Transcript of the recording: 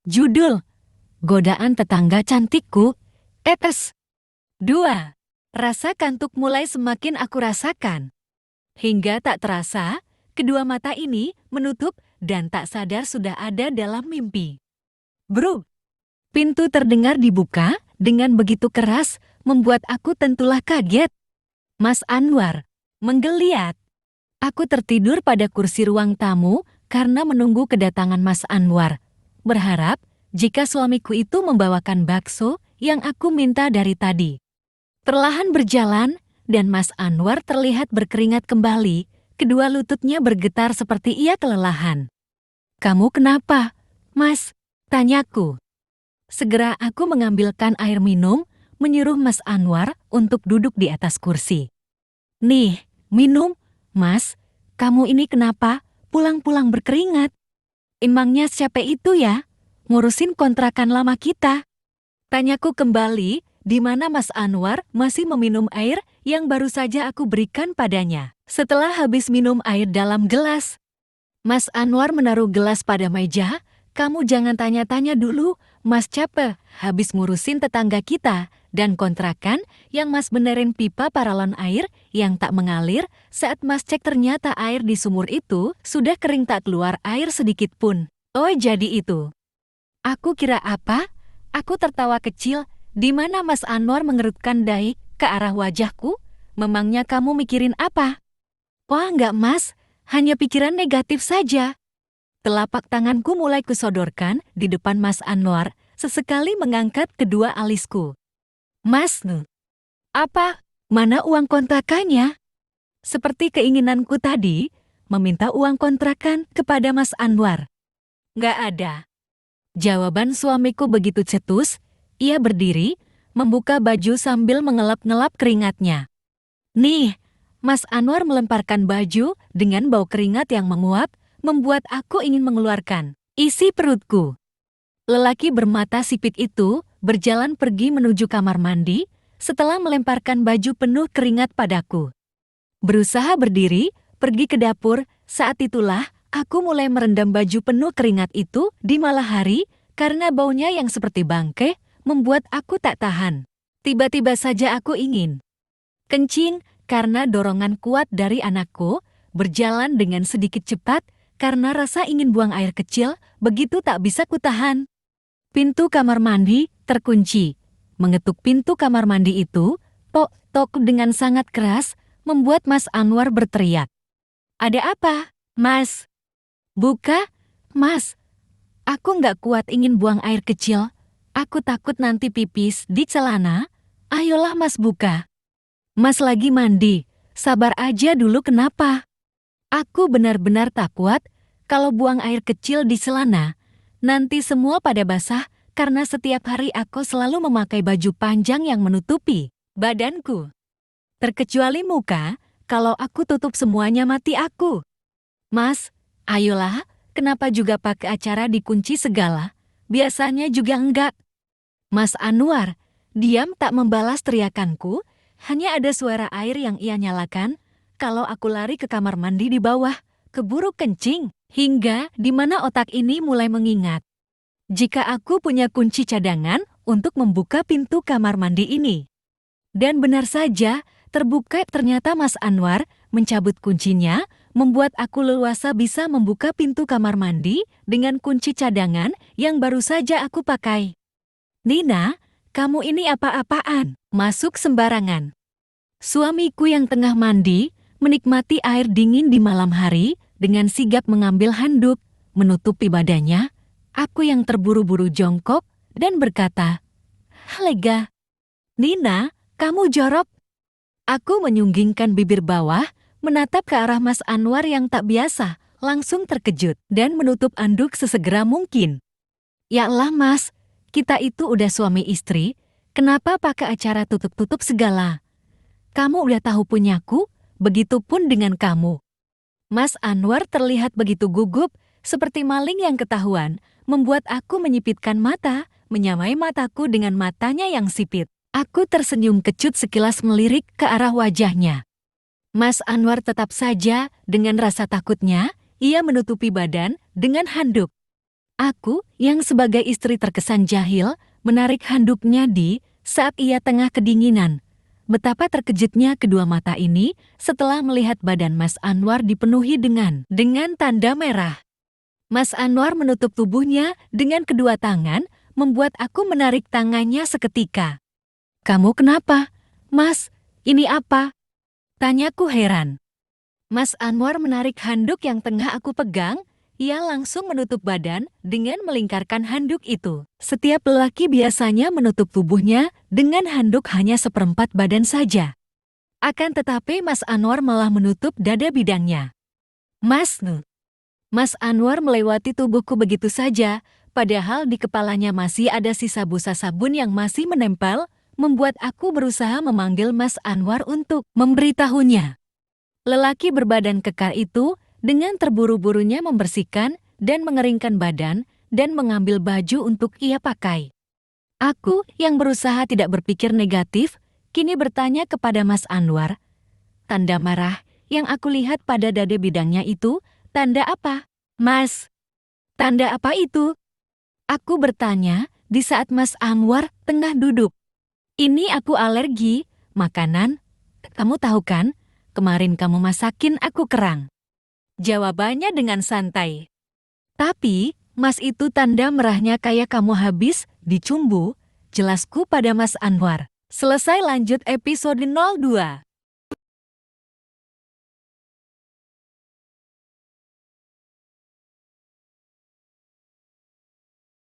Judul: Godaan Tetangga Cantikku. Etes 2. Rasa kantuk mulai semakin aku rasakan. Hingga tak terasa, kedua mata ini menutup dan tak sadar sudah ada dalam mimpi. Bruk! Pintu terdengar dibuka dengan begitu keras, membuat aku tentulah kaget. Mas Anwar menggeliat. Aku tertidur pada kursi ruang tamu karena menunggu kedatangan Mas Anwar, berharap jika suamiku itu membawakan bakso yang aku minta dari tadi. Perlahan berjalan, dan Mas Anwar terlihat berkeringat kembali, kedua lututnya bergetar seperti ia kelelahan. "Kamu kenapa, Mas?" tanyaku. Segera aku mengambilkan air minum, menyuruh Mas Anwar untuk duduk di atas kursi. "Nih, minum, Mas. Kamu ini kenapa pulang-pulang berkeringat? Emangnya siapa itu ya? Ngurusin kontrakan lama kita?" Tanyaku kembali, di mana Mas Anwar masih meminum air yang baru saja aku berikan padanya. Setelah habis minum air dalam gelas, Mas Anwar menaruh gelas pada meja. "Kamu jangan tanya-tanya dulu, Mas capek habis ngurusin tetangga kita dan kontrakan yang Mas benerin pipa paralon air yang tak mengalir. Saat Mas cek ternyata air di sumur itu sudah kering tak keluar air sedikit pun." "Oh jadi itu." Aku kira apa? Aku tertawa kecil, di mana Mas Anwar mengerutkan dahi ke arah wajahku. "Memangnya kamu mikirin apa?" "Wah enggak Mas, hanya pikiran negatif saja." Telapak tanganku mulai kusodorkan di depan Mas Anwar, sesekali mengangkat kedua alisku. "Mas, apa? Mana uang kontrakannya?" Seperti keinginanku tadi, meminta uang kontrakan kepada Mas Anwar. "Nggak ada." Jawaban suamiku begitu cetus. Ia berdiri, membuka baju sambil mengelap-ngelap keringatnya. "Nih," Mas Anwar melemparkan baju dengan bau keringat yang menguap, membuat aku ingin mengeluarkan isi perutku. Lelaki bermata sipit itu berjalan pergi menuju kamar mandi setelah melemparkan baju penuh keringat padaku. Berusaha berdiri, pergi ke dapur. Saat itulah aku mulai merendam baju penuh keringat itu di malam hari karena baunya yang seperti bangke membuat aku tak tahan. Tiba-tiba saja aku ingin kencing karena dorongan kuat dari anakku, berjalan dengan sedikit cepat karena rasa ingin buang air kecil, begitu tak bisa kutahan. Pintu kamar mandi terkunci. Mengetuk pintu kamar mandi itu, tok-tok dengan sangat keras, membuat Mas Anwar berteriak. "Ada apa, Mas?" "Buka, Mas. Aku nggak kuat ingin buang air kecil. Aku takut nanti pipis di celana. Ayolah Mas buka." "Mas lagi mandi, sabar aja dulu." "Kenapa?" "Aku benar-benar tak kuat kalau buang air kecil di celana. Nanti semua pada basah karena setiap hari aku selalu memakai baju panjang yang menutupi badanku. Terkecuali muka, kalau aku tutup semuanya mati aku." "Mas, ayolah, kenapa juga pakai acara dikunci segala? Biasanya juga enggak." Mas Anwar diam tak membalas teriakanku, hanya ada suara air yang ia nyalakan. Kalau aku lari ke kamar mandi di bawah, keburu kencing, hingga di mana otak ini mulai mengingat jika aku punya kunci cadangan untuk membuka pintu kamar mandi ini. Dan benar saja, terbuka. Ternyata Mas Anwar mencabut kuncinya, membuat aku leluasa bisa membuka pintu kamar mandi dengan kunci cadangan yang baru saja aku pakai. "Nina, kamu ini apa-apaan? Masuk sembarangan." Suamiku yang tengah mandi menikmati air dingin di malam hari dengan sigap mengambil handuk, menutupi badannya. Aku yang terburu-buru jongkok dan berkata, "Lega, Nina, kamu jorok." Aku menyunggingkan bibir bawah, menatap ke arah Mas Anwar yang tak biasa, langsung terkejut dan menutup anduk sesegera mungkin. "Ya Allah Mas, kita itu udah suami istri, kenapa pakai acara tutup-tutup segala? Kamu udah tahu punyaku, begitupun dengan kamu." Mas Anwar terlihat begitu gugup, seperti maling yang ketahuan, membuat aku menyipitkan mata, menyamai mataku dengan matanya yang sipit. Aku tersenyum kecut sekilas melirik ke arah wajahnya. Mas Anwar tetap saja dengan rasa takutnya, ia menutupi badan dengan handuk. Aku, yang sebagai istri terkesan jahil, menarik handuknya saat ia tengah kedinginan. Betapa terkejutnya kedua mata ini setelah melihat badan Mas Anwar dipenuhi dengan tanda merah. Mas Anwar menutup tubuhnya dengan kedua tangan, membuat aku menarik tangannya seketika. "Kamu kenapa, Mas? Ini apa?" tanyaku heran. Mas Anwar menarik handuk yang tengah aku pegang. Ia langsung menutup badan dengan melingkarkan handuk itu. Setiap lelaki biasanya menutup tubuhnya dengan handuk hanya seperempat badan saja. Akan tetapi Mas Anwar malah menutup dada bidangnya. Mas Anwar melewati tubuhku begitu saja, padahal di kepalanya masih ada sisa busa sabun yang masih menempel, membuat aku berusaha memanggil Mas Anwar untuk memberitahunya. Lelaki berbadan kekar itu dengan terburu-burunya membersihkan dan mengeringkan badan dan mengambil baju untuk ia pakai. Aku yang berusaha tidak berpikir negatif, kini bertanya kepada Mas Anwar, "Tanda marah yang aku lihat pada dada bidangnya itu, tanda apa, Mas?" "Tanda apa itu?" aku bertanya di saat Mas Anwar tengah duduk. "Ini aku alergi makanan. Kamu tahu kan, kemarin kamu masakin aku kerang." Jawabannya dengan santai. "Tapi, Mas, itu tanda merahnya kayak kamu habis dicumbu," jelasku pada Mas Anwar. Selesai, lanjut episode 02.